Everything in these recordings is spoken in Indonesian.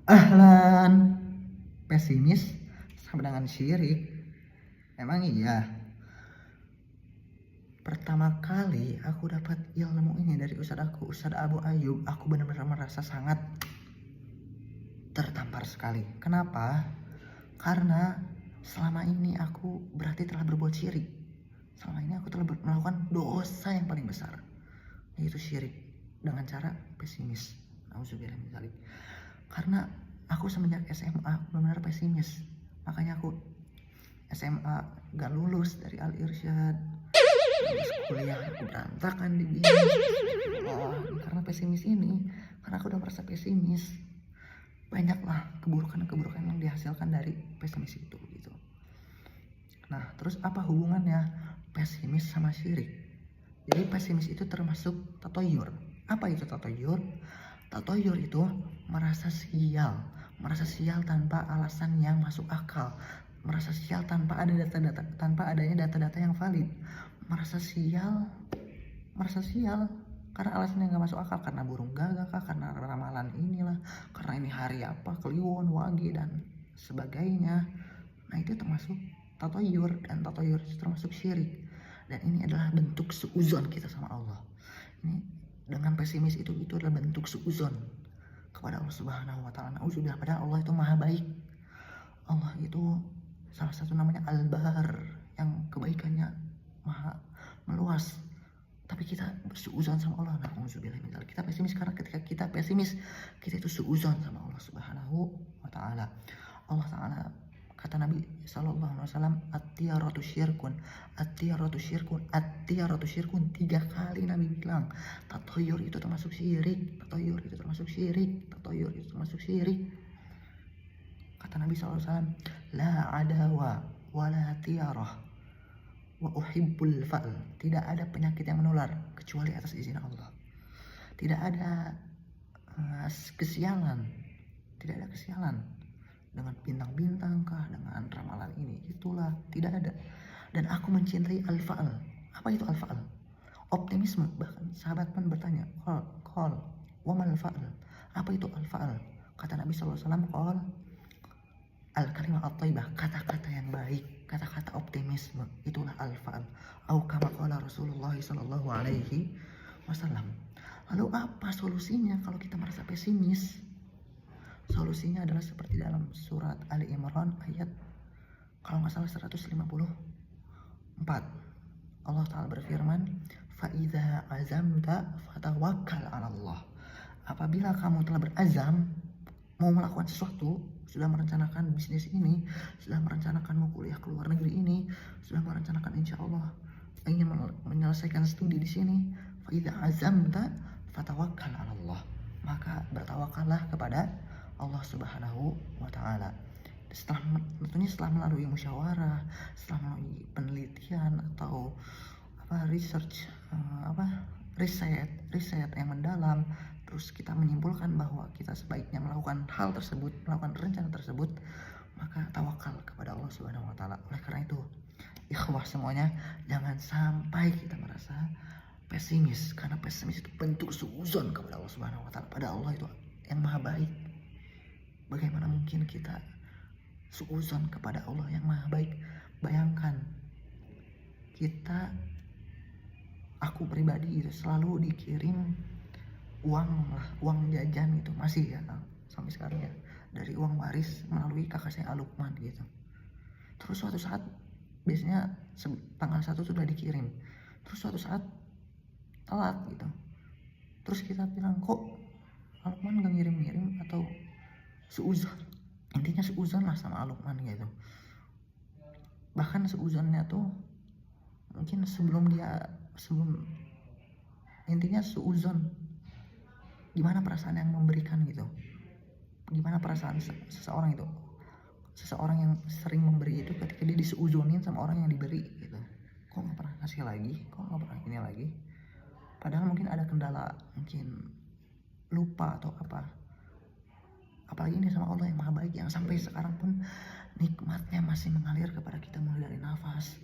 Ahlan, pesimis sama dengan syirik. Emang iya. Pertama kali aku dapat ilmu ini dari Ustadz Abu Ayyub, aku benar-benar merasa sangat tertampar sekali. Kenapa? Karena selama ini aku berarti telah berbuat syirik. Selama ini aku telah melakukan dosa yang paling besar, yaitu syirik dengan cara pesimis. Nauzubillah min dzalik. Karena aku semenjak SMA benar-benar pesimis, makanya aku SMA gak lulus dari Al Irsyad, kuliah aku berantakan di BIN. Karena pesimis ini, karena aku udah merasa pesimis, banyaklah keburukan-keburukan yang dihasilkan dari pesimis itu gitu. Nah, terus apa hubungannya pesimis sama syirik? Jadi pesimis itu termasuk tatoyur. Apa itu tatoyur? Tatoyur itu merasa sial tanpa alasan yang masuk akal, merasa sial tanpa adanya data-data yang valid, merasa sial karena alasan yang gak masuk akal, karena burung gagak kah, karena ramalan inilah, karena ini hari apa, kliwon, wage dan sebagainya. Nah, itu termasuk tatoyur, dan tatoyur itu termasuk syirik, dan ini adalah bentuk suuzon kita sama Allah. Ini dengan pesimis itu adalah bentuk suuzon kepada Allah Subhanahu wa taala. Nauzubillah, padahal Allah itu maha baik. Allah itu salah satu namanya Al-Bahar, yang kebaikannya maha meluas. Tapi kita bersuuzon sama Allah. Nauzubillah min dzalik. Kita pesimis karena ketika kita pesimis, kita itu suuzon sama Allah Subhanahu wa taala. Allah taala, kata Nabi SAW, at-tiyaratu syirkun, at-tiyaratu syirkun, at-tiyaratu syirkun. 3 kali Nabi bilang, tatoyur itu termasuk syirik, tatoyur itu termasuk syirik, tatoyur itu termasuk syirik. Kata Nabi SAW, la adawa wa la tiyarah wa uhibbul fa'l. Tidak ada penyakit yang menular kecuali atas izin Allah. Tidak ada kesialan, tidak ada kesialan dengan bintang-bintang kah, dengan ramalan ini itulah, tidak ada. Dan aku mencintai al-fa'al. Apa itu al-fa'al? Optimisme. Bahkan sahabat pun bertanya, qal wa mal fa'al? Apa itu al-fa'al? Kata Nabi SAW, qal al-kalimah at-thayyibah, kata-kata yang baik, kata-kata optimisme, itulah al-fa'al. Au kama qala Rasulullah sallallahu alaihi wasallam. Lalu apa solusinya kalau kita merasa pesimis? Solusinya adalah seperti dalam surat Ali Imran ayat kalau nggak salah 154. Allah Ta'ala berfirman, فَإِذَا عَزَمْتَ فَتَوَكَّلْ عَلَى اللَّهِ. Apabila kamu telah berazam mau melakukan sesuatu, sudah merencanakan bisnis ini, sudah merencanakan mau kuliah ke luar negeri ini, sudah merencanakan insya Allah ingin menyelesaikan studi di sini, فَإِذَا عَزَمْتَ فَتَوَكَّلْ عَلَى اللَّهِ. Maka bertawakallah kepada Allah Subhanahu wa taala. Setelah melalui musyawarah, setelah melalui penelitian atau riset yang mendalam, terus kita menyimpulkan bahwa kita sebaiknya melakukan hal tersebut, melakukan rencana tersebut, maka tawakal kepada Allah Subhanahu wa taala. Oleh karena itu, ikhwah semuanya, jangan sampai kita merasa pesimis, karena pesimis itu bentuk suuzon kepada Allah Subhanahu wa taala. Pada Allah itu yang maha baik. Bagaimana mungkin kita suuzon kepada Allah yang maha baik? Bayangkan, aku pribadi itu selalu dikirim uang jajan itu, masih ya sampai sekarang ya, dari uang waris melalui kakak saya Al-Lukman gitu. Terus suatu saat, biasanya tanggal 1 sudah dikirim, terus suatu saat telat gitu. Terus kita bilang, kok Al-Lukman gak ngirim-ngirim, atau suuzon, intinya suuzon lah sama Al-Lukman gitu. Bahkan suuzonnya tuh mungkin intinya suuzon, gimana perasaan yang memberikan gitu, gimana perasaan seseorang itu, seseorang yang sering memberi itu ketika dia disuuzonin sama orang yang diberi gitu. Kok gak pernah kasih lagi, kok gak pernah ini lagi, padahal mungkin ada kendala, mungkin lupa atau apa. Apalagi ini sama Allah yang maha baik, yang sampai sekarang pun nikmatnya masih mengalir kepada kita, mulai dari nafas,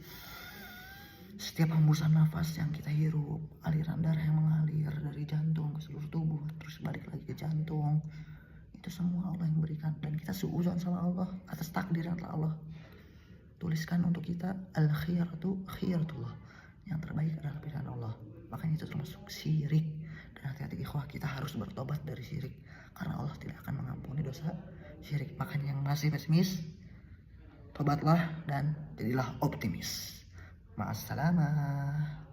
setiap hembusan nafas yang kita hirup, aliran darah yang mengalir dari jantung ke seluruh tubuh, terus balik lagi ke jantung, itu Itu semua Allah yang berikan, dan kita suudzon sama Allah atas takdir yang telah Allah tuliskan untuk kita. Al khiyaratu khiyaratullah, yang terbaik adalah pilihan Allah. Makanya itu termasuk syirik. Dan hati-hati ikhwah, kita harus bertobat dari syirik, karena Allah tidak akan mengampuni dosa syirik. Makanya yang masih pesimis, tobatlah dan jadilah optimis. Ma'assalamah.